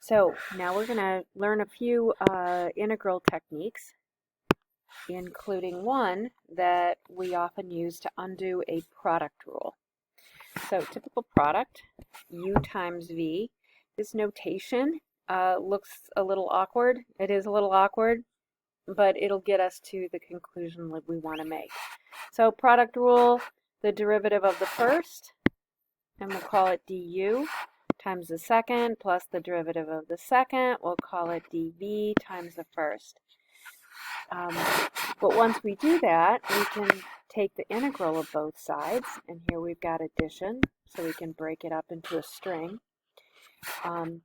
So now we're going to learn a few integral techniques, including one that we often use to undo a product rule. So typical product, u times v. This notation looks a little awkward. It is a little awkward, but it'll get us to the conclusion that we want to make. So product rule, the derivative of the first, and we'll call it du, times the second, plus the derivative of the second, we'll call it dv times the first. But once we do that, we can take the integral of both sides, and here we've got addition, so we can break it up into a string. And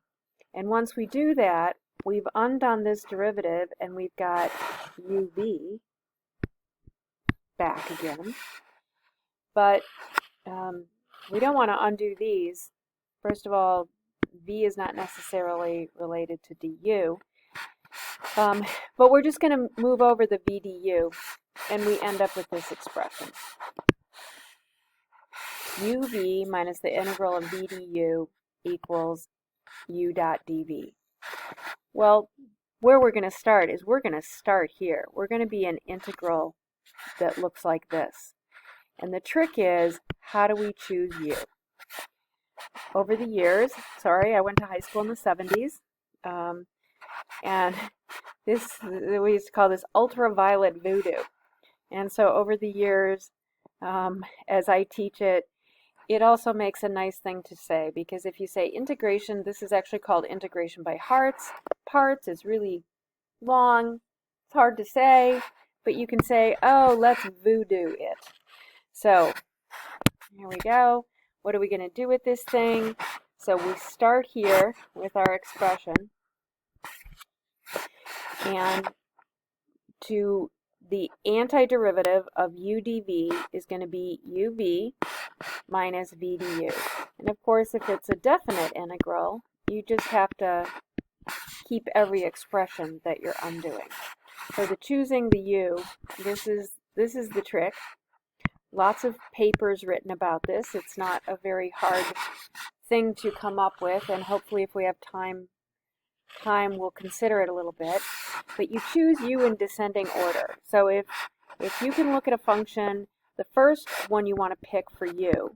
once we do that, we've undone this derivative, and we've got uv back again. But we don't want to undo these. First of all, v is not necessarily related to du. But we're just going to move over the v du, and we end up with this expression. uv minus the integral of v du equals u dot dv. Well, where we're going to start is we're going to start here. We're going to be an integral that looks like this. And the trick is, how do we choose u? Over the years, I went to high school in the 70s, and we used to call this ultraviolet voodoo. And so over the years, as I teach it, it also makes a nice thing to say, because if you say integration, this is actually called integration by parts. It's really long, it's hard to say, but you can say, oh, let's voodoo it. So here we go. What are we going to do with this thing? So we start here with our expression, and to the antiderivative of u dv is going to be uv minus v du. And of course, if it's a definite integral, you just have to keep every expression that you're undoing. So the choosing the u, this is the trick. Lots of papers written about this. It's not a very hard thing to come up with, and hopefully if we have time we'll consider it a little bit. But you choose u in descending order. So if you can look at a function, the first one you want to pick for u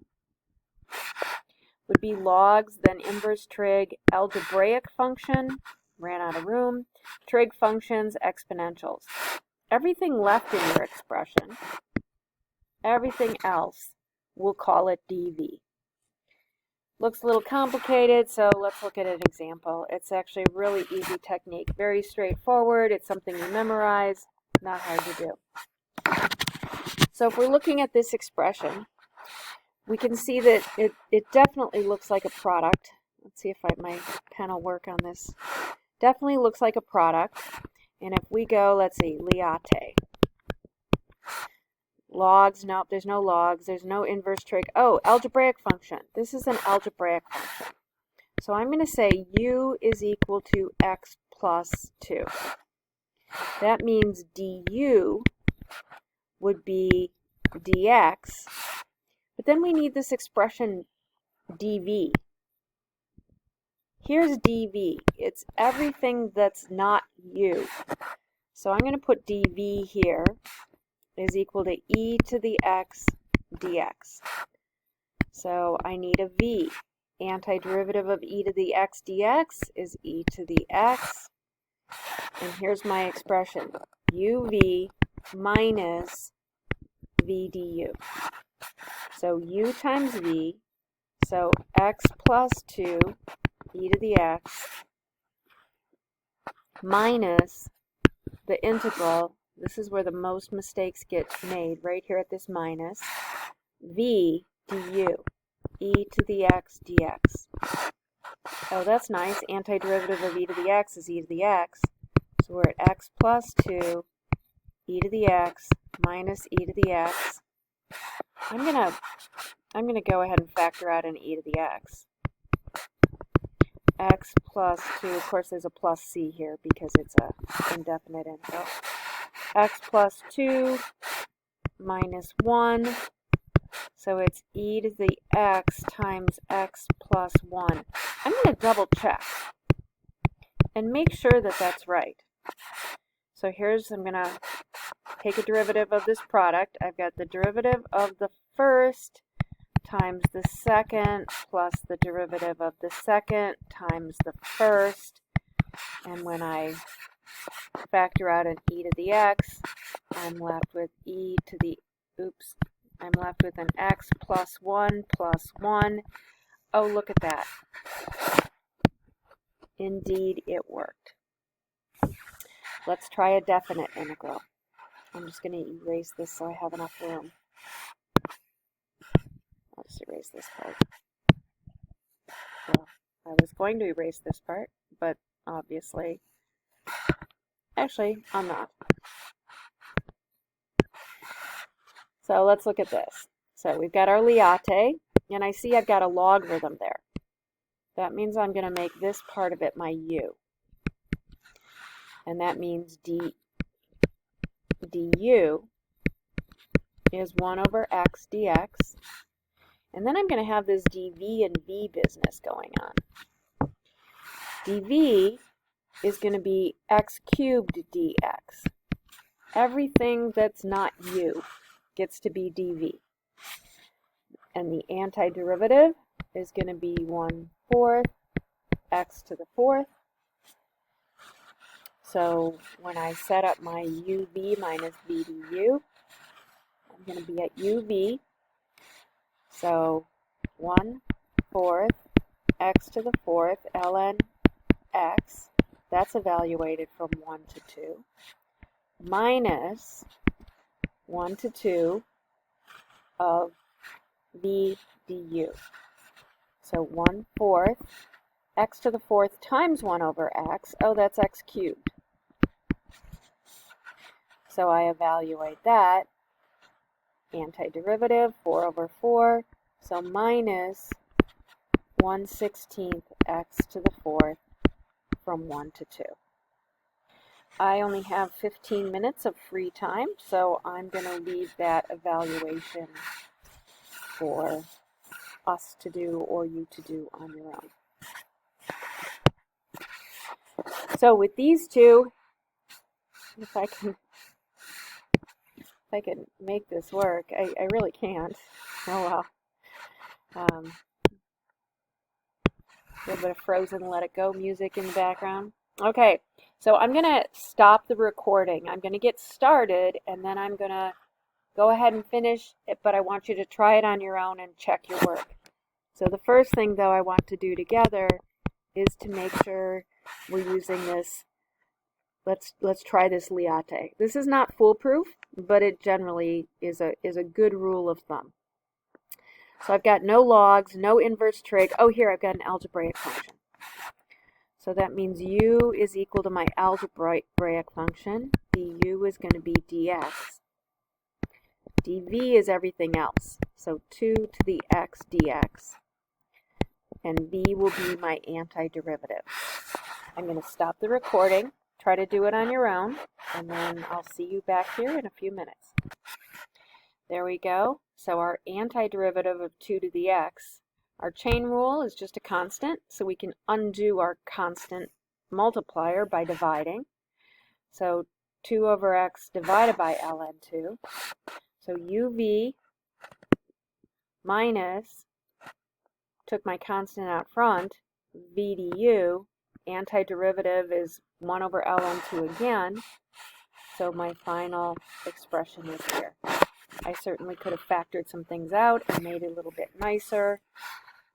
would be logs, then inverse trig, algebraic function, ran out of room, trig functions, exponentials. Everything left in your expression, everything else, we'll call it dv. Looks a little complicated, so let's look at an example. It's actually a really easy technique, very straightforward. It's something you memorize, not hard to do. So if we're looking at this expression, we can see that it definitely looks like a product. Let's see if my pen will work on this. Definitely looks like a product. And if we go, let's see, liate. Logs, nope, there's no logs, there's no inverse trig. Oh, algebraic function. This is an algebraic function. So I'm going to say u is equal to x plus 2. That means du would be dx, but then we need this expression dv. Here's dv. It's everything that's not u. So I'm going to put dv here is equal to e to the x dx. So I need a v. Antiderivative of e to the x dx is e to the x. And here's my expression, uv minus v du. So u times v, so x plus 2 e to the x minus the integral. This is where the most mistakes get made, right here at this minus, v du, e to the x dx. Oh, that's nice. Antiderivative of e to the x is e to the x. So we're at x plus 2, e to the x minus e to the x. I'm gonna go ahead and factor out an e to the x. X plus 2, of course there's a plus c here because it's an indefinite integral. X plus 2 minus 1, so it's e to the x times x plus 1. I'm going to double check. and make sure that that's right. So here's, I'm going to take a derivative of this product. I've got the derivative of the first times the second plus the derivative of the second times the first. And when I factor out an e to the x, I'm left with e to the, I'm left with an x plus 1 plus 1. Oh, look at that. Indeed, it worked. Let's try a definite integral. I'm just going to erase this so I have enough room. I'll just erase this part. Well, I was going to erase this part, but obviously, actually, I'm not. So let's look at this. So we've got our Liate, and I see I've got a logarithm there. That means I'm going to make this part of it my u. And that means du is 1 over x dx. And then I'm going to have this dv and v business going on. dv is going to be x cubed dx. Everything that's not u gets to be dv. And the antiderivative is going to be 1/4 x to the 4th. So when I set up my uv minus v du, I'm going to be at uv. So 1/4 x to the 4th ln x, that's evaluated from 1 to 2, minus 1 to 2 of v du. So 1/4 x to the 4th times 1 over x, oh, that's x cubed. So I evaluate that, antiderivative, 4 over 4, so minus 1/16 x to the 4th from 1 to 2. I only have 15 minutes of free time, so I'm going to leave that evaluation for us to do or you to do on your own. So with these two, if I can make this work, I really can't. Oh well. A little bit of Frozen Let It Go music in the background. Okay, so I'm going to stop the recording. I'm going to get started, and then I'm going to go ahead and finish it, but I want you to try it on your own and check your work. So the first thing, though, I want to do together is to make sure we're using this. Let's try this Liate. This is not foolproof, but it generally is a good rule of thumb. So I've got no logs, no inverse trig. Oh, here I've got an algebraic function. So that means u is equal to my algebraic function. du is going to be dx. dv is everything else. So 2 to the x dx. And v will be my antiderivative. I'm going to stop the recording. Try to do it on your own, and then I'll see you back here in a few minutes. There we go. So our antiderivative of 2 to the x, our chain rule is just a constant, so we can undo our constant multiplier by dividing. So 2 over x divided by ln 2. So uv minus, took my constant out front, v du, antiderivative is 1 over ln 2 again, so my final expression is here. I certainly could have factored some things out and made it a little bit nicer,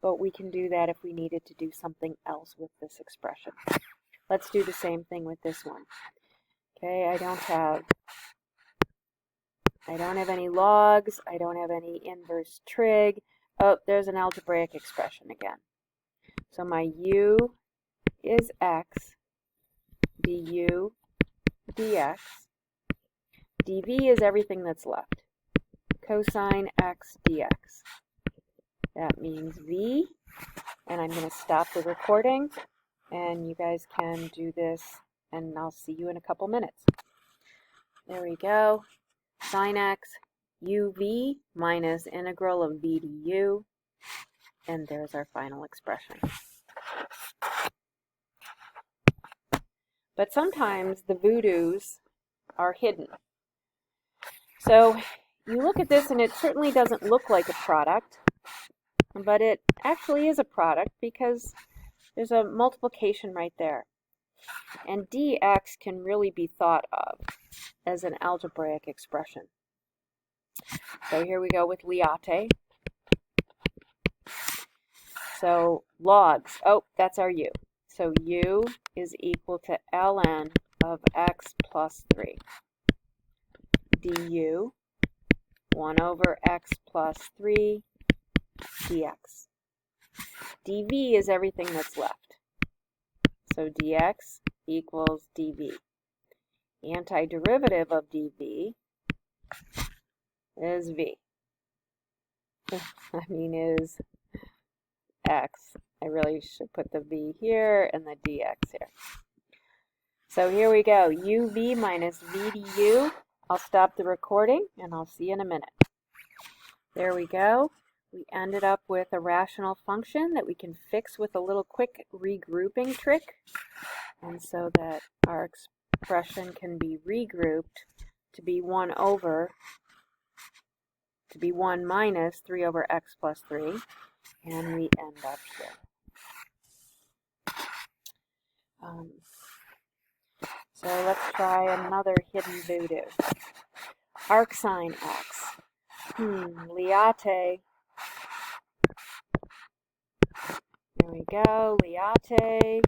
but we can do that if we needed to do something else with this expression. Let's do the same thing with this one. Okay, I don't have any logs, I don't have any inverse trig. Oh, there's an algebraic expression again. So my u is x, du dx. dv is everything that's left. Cosine x dx. That means v, and I'm going to stop the recording, and you guys can do this, and I'll see you in a couple minutes. There we go. Sine x uv minus integral of v du, and there's our final expression. but sometimes the voodoos are hidden. So you look at this and it certainly doesn't look like a product, but it actually is a product because there's a multiplication right there. And dx can really be thought of as an algebraic expression. So here we go with Liate. So logs, oh, that's our u. So u is equal to ln of x plus 3 du 1 over x plus 3 dx. dv is everything that's left. So dx equals dv. Antiderivative of dv is v. is x. I really should put the v here and the dx here. So here we go, uv minus v du. I'll stop the recording and I'll see you in a minute. There we go. We ended up with a rational function that we can fix with a little quick regrouping trick. And so that our expression can be regrouped to be 1 minus 3 over x plus 3. And we end up here. So let's try another hidden voodoo. Arcsine x. Liate. There we go, Liate.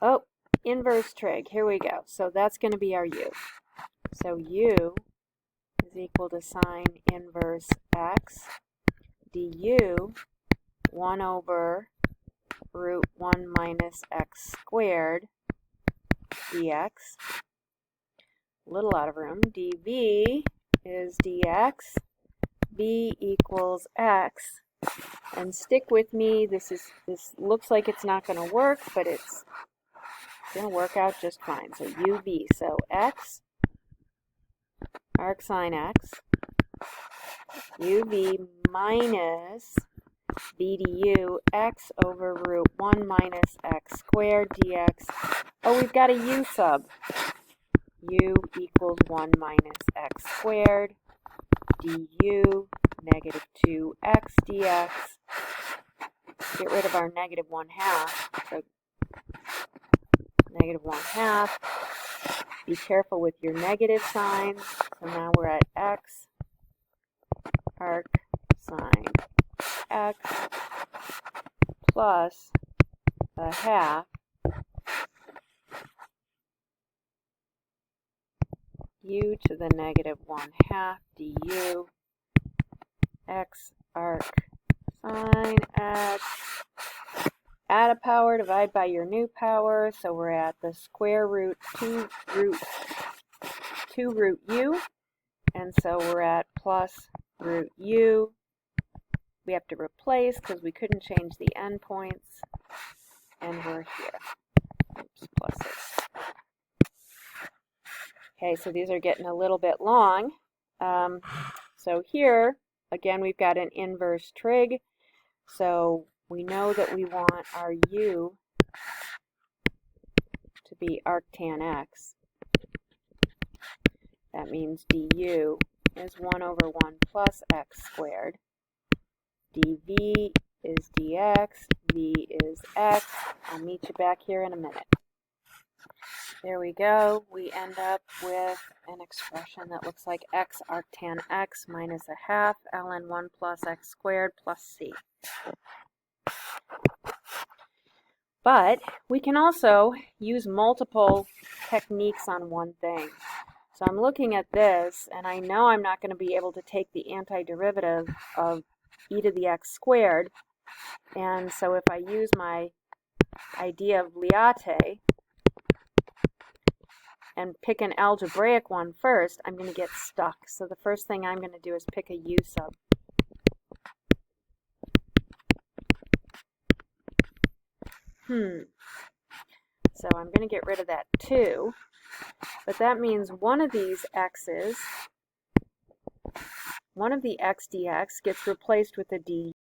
Oh, inverse trig, here we go. So that's going to be our u. So u is equal to sine inverse x du 1 over root 1 minus x squared dx. A little out of room. dv is dx. b equals x. And stick with me. This looks like it's not going to work, but it's going to work out just fine. So uv. So x arcsine x uv minus b du x over root 1 minus x squared dx. Oh, we've got a u sub. U equals 1 minus x squared du negative 2x dx. Get rid of our negative 1/2. So negative 1/2. Be careful with your negative signs. So now we're at x arc sine x plus a half u to the negative 1/2 du x arc sine x. Add a power, divide by your new power, so we're at the square root 2 root u, and so we're at plus root u. We have to replace because we couldn't change the endpoints, and we're here. Oops, pluses. Okay, so these are getting a little bit long. So here, again, we've got an inverse trig, so we know that we want our u to be arctan x. That means du is 1 over 1 plus x squared. dv is dx, v is x. I'll meet you back here in a minute. There we go. We end up with an expression that looks like x arctan x minus a half ln 1 plus x squared plus c. But we can also use multiple techniques on one thing. So I'm looking at this, and I know I'm not going to be able to take the antiderivative of e to the x squared. And so if I use my idea of Liate and pick an algebraic one first, I'm going to get stuck. So the first thing I'm going to do is pick a u sub. So I'm going to get rid of that 2, but that means one of these x's, one of the x dx gets replaced with a d